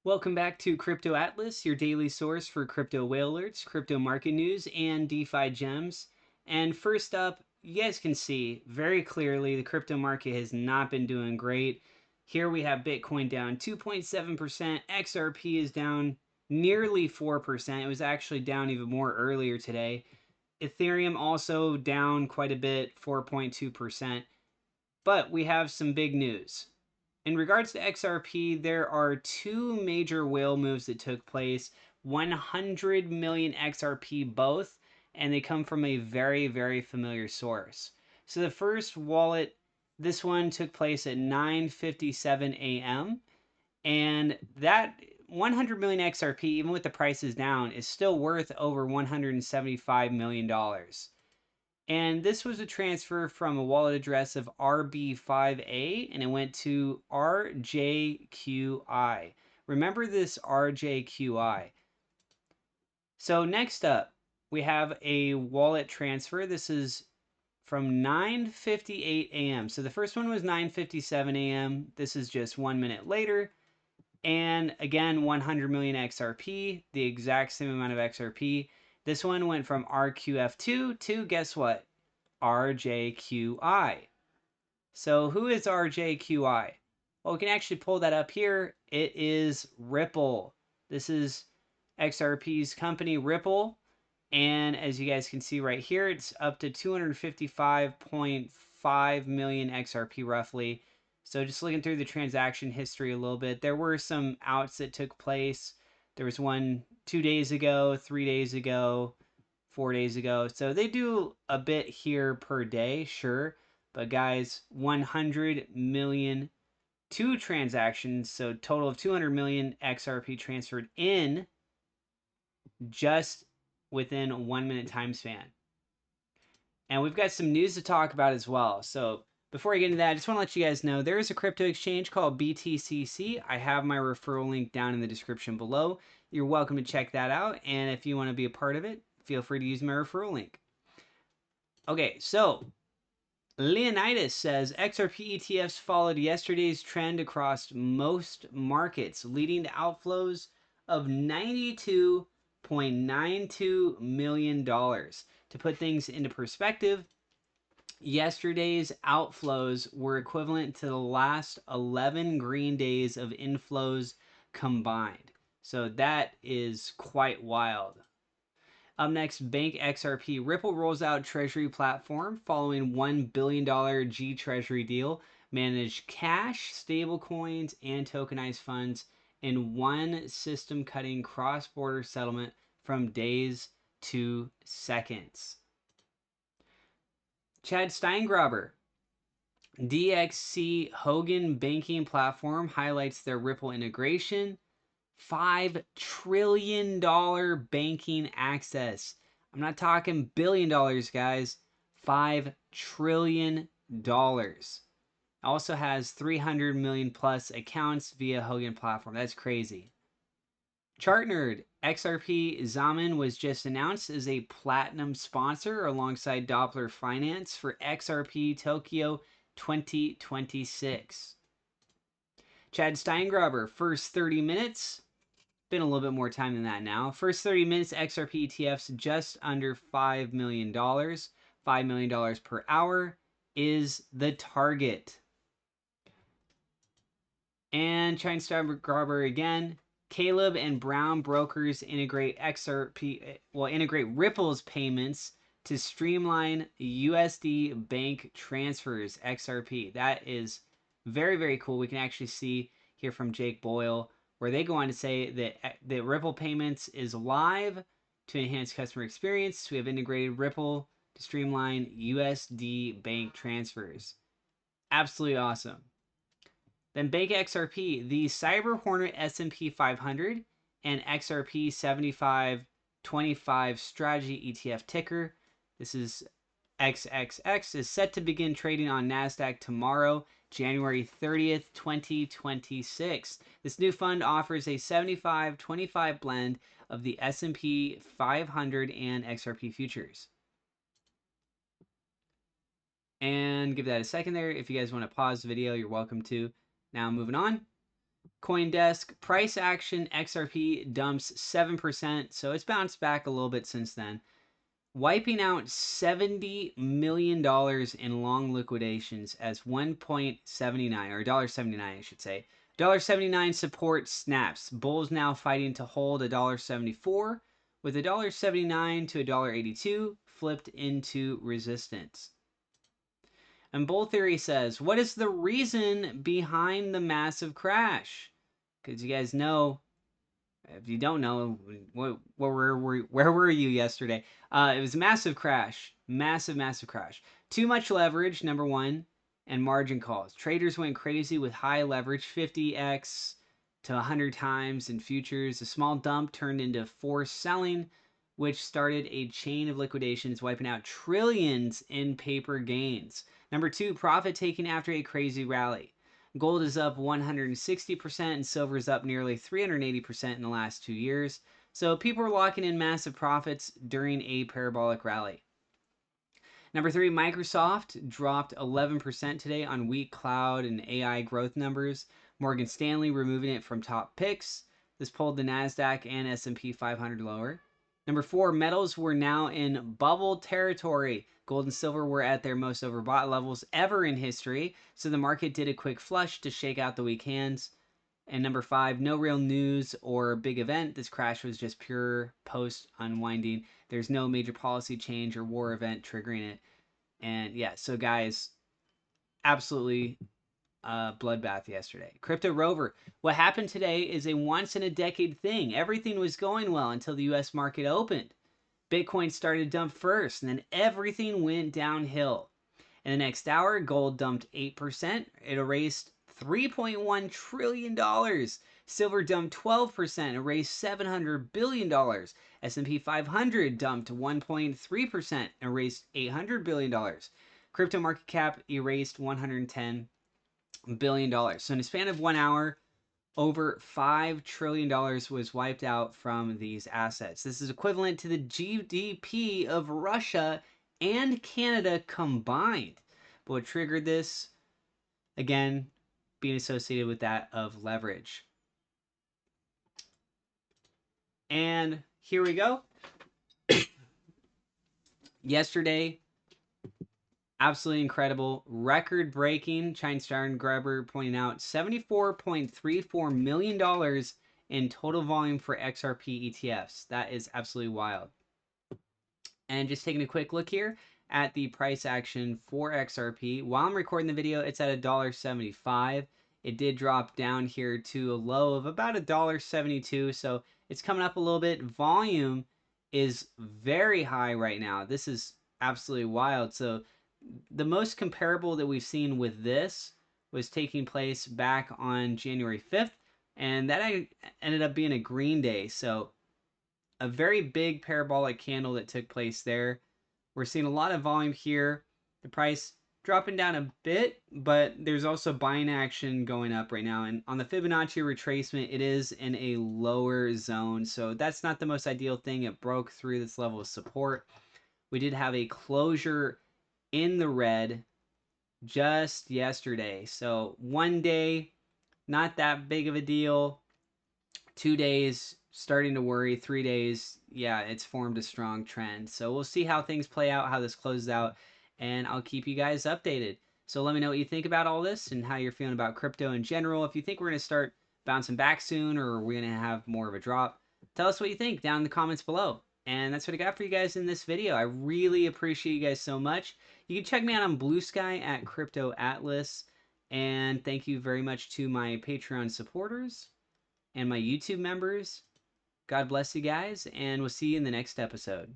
Welcome back to Crypto Atlas, your daily source for crypto whale alerts, crypto market news, and DeFi gems. And first up, you guys can see very clearly the crypto market has not been doing great. Here we have Bitcoin down 2.7%, XRP is down nearly 4%. It was actually down even more earlier today. Ethereum also down quite a bit, 4.2%. But we have some big news. In regards to XRP, there are two major whale moves that took place, 100 million XRP both, and they come from a very, very familiar source. So the first wallet, this one took place at 9:57 a.m. and that 100 million XRP, even with the prices down, is still worth over $175 million. And this was a transfer from a wallet address of RB5A, and it went to RJQI. Remember this RJQI. So next up, we have a wallet transfer. This is from 9:58 a.m. So the first one was 9:57 a.m. This is just 1 minute later. And again, 100 million XRP, the exact same amount of XRP. This one went from RQF2 to, guess what? RJQI. So who is RJQI? Well, we can actually pull that up here. It is Ripple. This is XRP's company, Ripple. And as you guys can see right here, it's up to 255.5 million XRP roughly. So just looking through the transaction history a little bit, there were some outs that took place. There was one 2 days ago, 3 days ago, 4 days ago. So they do a bit here per day, sure. But guys, 100 million, two transactions. So total of 200 million XRP transferred in just within a 1 minute time span. And we've got some news to talk about as well. So before I get into that, I just want to let you guys know there is a crypto exchange called BTCC. I have my referral link down in the description below. You're welcome to check that out. And if you want to be a part of it, feel free to use my referral link. Okay, so Leonidas says XRP ETFs followed yesterday's trend across most markets, leading to outflows of $92.92 million. To put things into perspective, yesterday's outflows were equivalent to the last 11 green days of inflows combined. So that is quite wild. Up next, Bank XRP. Ripple rolls out Treasury platform following $1 billion G Treasury deal. Manage cash, stablecoins, and tokenized funds in one system, cutting cross-border settlement from days to seconds. Chad Steingraber. DXC Hogan banking platform highlights their Ripple integration. $5 trillion banking access. I'm not talking $1 billion, guys. $5 trillion. Also has 300 million plus accounts via Hogan platform. That's crazy. Chart Nerd. XRP Zaman was just announced as a platinum sponsor alongside Doppler Finance for XRP Tokyo 2026. Chad Steingraber. First 30 minutes. Been a little bit more time than that now. First 30 minutes, XRP ETFs just under $5 million. $5 million per hour is the target. And China Steingraber again. Caleb and Brown brokers integrate integrate Ripple's payments to streamline USD bank transfers. XRP. That is very, very cool. We can actually see here from Jake Boyle, where they go on to say that Ripple Payments is live to enhance customer experience. We have integrated Ripple to streamline USD bank transfers. Absolutely awesome. Then Bank XRP, the Cyber Hornet S&P 500 and XRP 7525 strategy ETF ticker. This is XXX, is set to begin trading on NASDAQ tomorrow, January 30th, 2026. This new fund offers a 75-25 blend of the S&P 500 and XRP futures. And give that a second there. If you guys want to pause the video, you're welcome to. Now moving on. CoinDesk, price action, XRP dumps 7%, so it's bounced back a little bit since then, wiping out $70 million in long liquidations as 1.79 or $1.79, I should say. $1.79 support snaps. Bulls now fighting to hold $1.74, with $1.79 to $1.82 flipped into resistance. And Bull Theory says, what is the reason behind the massive crash? Because you guys know, if you don't know, where were you yesterday? It was a massive crash. Massive crash. Too much leverage, number one, and margin calls. Traders went crazy with high leverage, 50x to 100 times in futures. A small dump turned into forced selling, which started a chain of liquidations, wiping out trillions in paper gains. Number two, profit taking after a crazy rally. Gold is up 160% and silver is up nearly 380% in the last 2 years. So people are locking in massive profits during a parabolic rally. Number three, Microsoft dropped 11% today on weak cloud and AI growth numbers. Morgan Stanley removing it from top picks. This pulled the NASDAQ and S&P 500 lower. Number four, metals were now in bubble territory. Gold and silver were at their most overbought levels ever in history, so the market did a quick flush to shake out the weak hands. And number five, no real news or big event. This crash was just pure post unwinding. There's no major policy change or war event triggering it. And yeah, so guys, absolutely bloodbath yesterday. Crypto Rover. What happened today is a once in a decade thing. Everything was going well until the US market opened. Bitcoin started to dump first, and then everything went downhill. In the next hour, gold dumped 8%. It erased $3.1 trillion. Silver dumped 12%, erased $700 billion. S&P 500 dumped 1.3%, erased $800 billion. Crypto market cap erased $110 billion. So in a span of 1 hour, over $5 trillion was wiped out from these assets. This is equivalent to the GDP of Russia and Canada combined. But what triggered this, again, being associated with that of leverage. And here we go. Yesterday, absolutely incredible, record-breaking. China Star Grabber pointing out $74.34 million in total volume for XRP ETFs. That is absolutely wild. And just taking a quick look here at the price action for XRP. While I'm recording the video, it's at $1.75. It did drop down here to a low of about $1.72, so it's coming up a little bit. Volume is very high right now. This is absolutely wild. So the most comparable that we've seen with this was taking place back on January 5th, and that ended up being a green day. So a very big parabolic candle that took place there. We're seeing a lot of volume here. The price dropping down a bit, but there's also buying action going up right now. And on the Fibonacci retracement, it is in a lower zone. So that's not the most ideal thing. It broke through this level of support. We did have a closure in the red just yesterday. So 1 day, not that big of a deal. 2 days, starting to worry. 3 days, yeah, it's formed a strong trend. So we'll see how things play out, how this closes out, and I'll keep you guys updated. So let me know what you think about all this and how you're feeling about crypto in general. If you think we're going to start bouncing back soon or we're going to have more of a drop, tell us what you think down in the comments below. And that's what I got for you guys in this video. I really appreciate you guys so much. You can check me out on Blue Sky at Crypto Atlas. And thank you very much to my Patreon supporters and my YouTube members. God bless you guys, and we'll see you in the next episode.